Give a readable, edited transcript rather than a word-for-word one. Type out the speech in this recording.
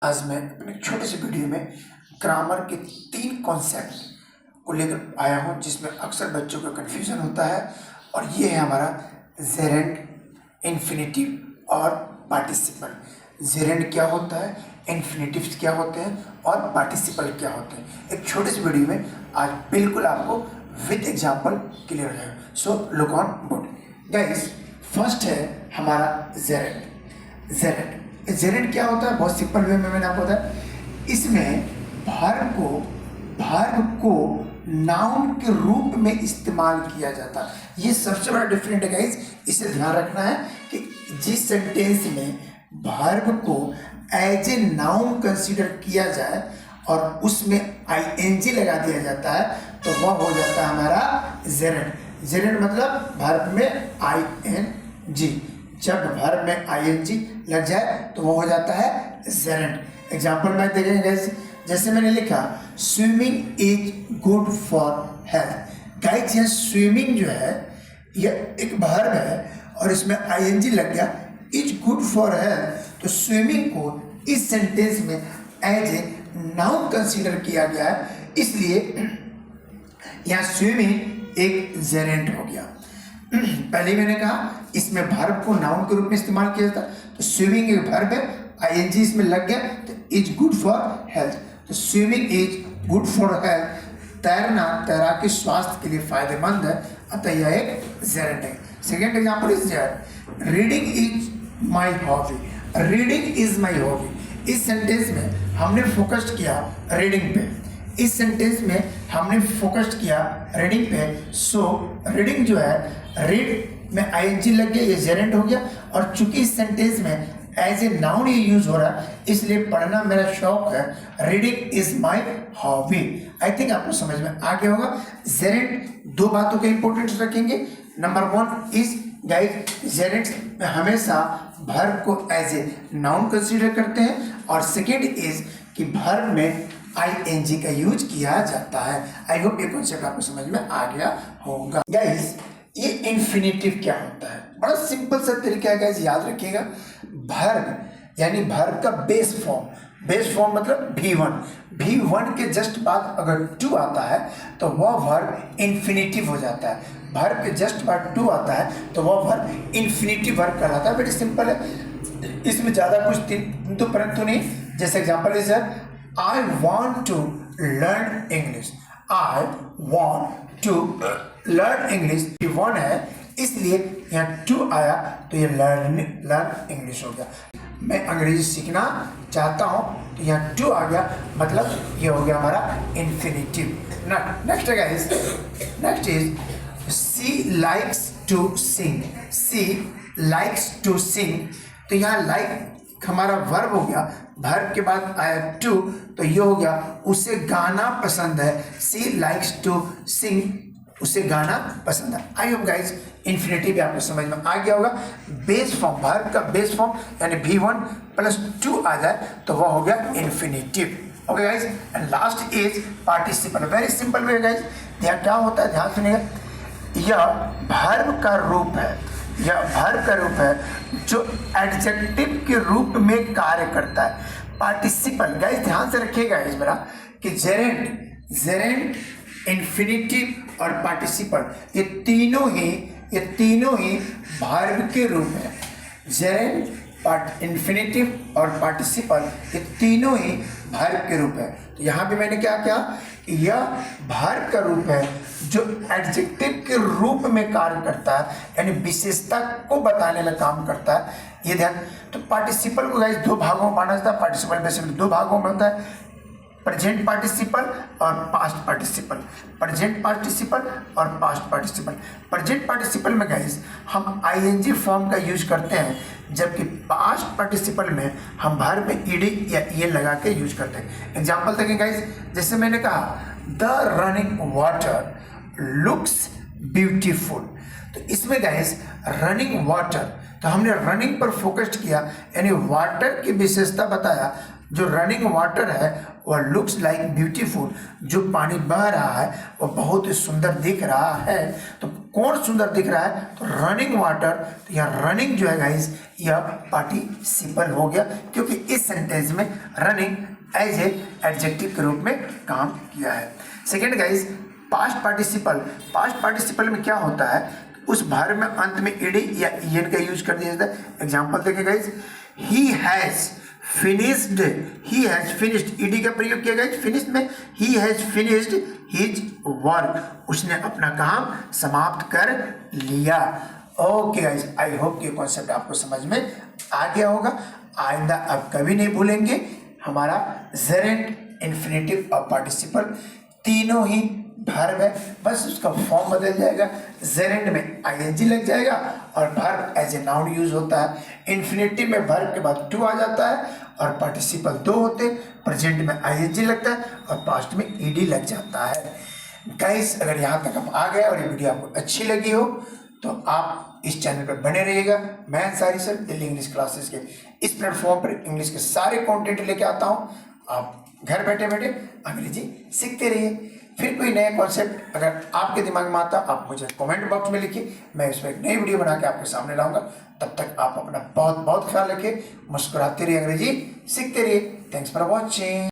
आज मैं अपने छोटे से वीडियो में ग्रामर के 3 कॉन्सेप्ट को लेकर आया हूं जिसमें अक्सर बच्चों का कन्फ्यूज़न होता है। और ये है हमारा जेरेंड, इन्फिनेटिव और पार्टिसिपल। जेरेंड क्या होता है, इन्फिनेटिव्स क्या होते हैं और पार्टिसिपल क्या होते हैं। एक छोटे से वीडियो में आज बिल्कुल आपको विद एग्जाम्पल क्लियर हो जाएगा। So look on board guys. First है हमारा जेरेंड। जेरेंड क्या होता है, बहुत सिंपल वे में मैंने आपको बताया। इसमें वर्ब को नाउन के रूप में इस्तेमाल किया जाता है। ये सबसे बड़ा डिफरेंट है गाइस, इसे ध्यान रखना है कि जिस सेंटेंस में वर्ब को एज ए नाउन कंसीडर किया जाए और उसमें आईएनजी लगा दिया जाता है तो वह हो जाता है हमारा जेरेंड। जेरेंड मतलब वर्ब में आईएनजी। जब वर्ब में आईएनजी लग जाए तो वो हो जाता है जेरेंड। एग्जाम्पल में देखेंगे, जैसे मैंने लिखा swimming is good for health. Guys यहाँ स्विमिंग जो है यह एक वर्ब है और इसमें आईएनजी लग गया, इज गुड फॉर हेल्थ। तो स्विमिंग को इस सेंटेंस में एज ए नाउन कंसीडर किया गया है, इसलिए यहाँ स्विमिंग एक जेरेंड हो गया। पहले मैंने कहा इसमें वर्ब को नाउन के रूप में इस्तेमाल किया जाता, तो स्विमिंग एक वर्ब है, आईएनजी इसमें लग गया तो इज गुड फॉर हेल्थ। तो swimming is good for health, तैरना तैराकी स्वास्थ्य के लिए फायदेमंद है, अतः यह एक जेरेंड है। Second example is reading is my hobby. Reading is my hobby, इस सेंटेंस में हमने फोकस्ड किया रीडिंग पे। इस सेंटेंस में हमने फोकस्ड किया रीडिंग पे। सो रीडिंग जो है, रीड में आईएनजी लग गया, ये जेरेंड हो गया। और चूंकि इस सेंटेंस में एज ए नाउन ये यूज हो रहा है, इसलिए पढ़ना मेरा शौक है। Reading is my hobby. I think आपको समझ में आ गया होगा। जेरेंड दो बातों का इंपॉर्टेंस रखेंगे। नंबर 1 इज गाइस, जेरेंड में हमेशा वर्ब को एज ए नाउन कंसीडर करते हैं, और सेकेंड इज कि वर्ब में आईएनजी का यूज किया जाता है। आई होप ये कॉन्सेप्ट आपको समझ में आ गया होगा। गाइस ये इन्फिनेटिव क्या होता है, बड़ा सिंपल सा तरीका है गाइस, याद रखिएगा। वर्ब यानी वर्ब का बेस फॉर्म मतलब V1 के जस्ट बाद अगर टू आता है तो वह वर्ब इन्फिनेटिव हो जाता है। वर्ब के जस्ट बाद टू आता है तो वह वर्ब इन्फिनेटिव वर्ब कहलाता है। वेरी सिंपल है, इसमें ज़्यादा कुछ तो परंतु नहीं। जैसे example is I want to learn English. I want to learn English. ये वन है, इसलिए यहाँ टू आया तो ये लर्न इंग्लिश हो गया। मैं अंग्रेजी सीखना चाहता हूँ तो यहाँ टू आ गया, मतलब ये हो गया हमारा इन्फिनेटिव। नेक्स्ट है guys, next is she likes to sing. She likes to sing, तो यहाँ लाइक हमारा वर्ब हो गया, वर्ब के बाद आया टू तो ये हो गया उसे गाना पसंद है। सी लाइक्स टू सिंग, उसे गाना पसंद है। आई होप गाइस इन्फिनेटिव आपको समझ में आ गया होगा। बेस फॉर्म, वर्ब का बेस फॉर्म यानी V1 प्लस 2 आ जाए तो वह हो गया infinitive. Okay guys, and last is participle. Very simple way guys, यहाँ क्या होता है ध्यान सुनिएगा। यह वर्ब का रूप है, यह वर्ब का रूप है जो एडजेक्टिव के रूप में कार्य करता है। पार्टिसिपल गाइस ध्यान से रखिएगा इस बार कि जेरेंड, इन्फिनेटिव और पार्टिसिपल ये तीनों ही वर्ब के रूप हैं। जेरेंड, इन्फिनेटिव और पार्टिसिपल ये तीनों ही वर्ब के रूप है। तो यहाँ पे मैंने क्या किया कि यह वर्ब का रूप है जो एडजेक्टिव के रूप में कार्य करता है, यानी विशेषता को बताने में काम करता है। ये ध्यान। तो पार्टिसिपल को गाइस दो भागों में बांटा जाता है। पार्टिसिपल बेसिकली दो भागों में होता है, प्रेजेंट पार्टिसिपल और पास्ट पार्टिसिपल। प्रेजेंट पार्टिसिपल और पास्ट पार्टिसिपल। प्रेजेंट पार्टिसिपल में गाइस हम आईएनजी फॉर्म का यूज करते हैं, जबकि पास्ट पार्टिसिपल में हम वर्ब में ईडी या ये लगा के यूज करते हैं। एग्जांपल देखें गाइस, जैसे मैंने कहा the running water looks beautiful, तो इसमें गाइस रनिंग वाटर, तो हमने रनिंग पर फोकस्ड किया यानी वाटर की विशेषता बताया। जो रनिंग वाटर है वह लुक्स लाइक ब्यूटीफुल, जो पानी बह रहा है वह बहुत ही सुंदर दिख रहा है। तो कौन सुंदर दिख रहा है, तो रनिंग वाटर, तो यह रनिंग जो है गाइस यह पार्टिसिपल हो गया, क्योंकि इस सेंटेंस में रनिंग एज ए एडजेक्टिव के रूप में काम किया है। Second guys, past participle. Past participle में क्या होता है, उस वर्ब में अंत में ईडी या ईएन का यूज कर दिया जाता है। एग्जांपल देखिए guys, he has finished, he has finished, ED का प्रयोग किया गया फिनिश्ड में, he has finished his work, उसने अपना काम समाप्त कर लिया। ओके गाइस, आई होप कि कॉन्सेप्ट आपको समझ में आ गया होगा। आइंदा अब कभी नहीं भूलेंगे हमारा जेरेंट, इन्फिनेटिव और पार्टिसिपल तीनों ही वर्ब है, बस उसका फॉर्म बदल जाएगा। जेरेंट में आईएनजी लग जाएगा और verb as a noun use होता है। इन्फिनेटिव में वर्ब के बाद टू आ जाता है और पार्टिसिपल दो होते हैं। प्रेजेंट में आईएनजी लगता है और पास्ट में ईडी लग जाता है। गाइस, अगर यहाँ तक आप आ गए और ये वीडियो आपको अच्छी लगी हो तो आप इस चैनल पर बने रहिएगा। मैं Ansari sir Delhi English classes के इस प्लेटफॉर्म पर इंग्लिश के सारे कंटेंट लेके आता हूँ। आप घर बैठे बैठे अंग्रेजी सीखते रहिए। फिर कोई नया कॉन्सेप्ट अगर आपके दिमाग में आता, आप मुझे कमेंट बॉक्स में लिखिए, मैं इस पर एक नई वीडियो बना के आपके सामने लाऊंगा। तब तक आप अपना बहुत बहुत ख्याल रखिए, मुस्कुराते रहिए, अंग्रेजी सीखते रहिए। Thanks for watching.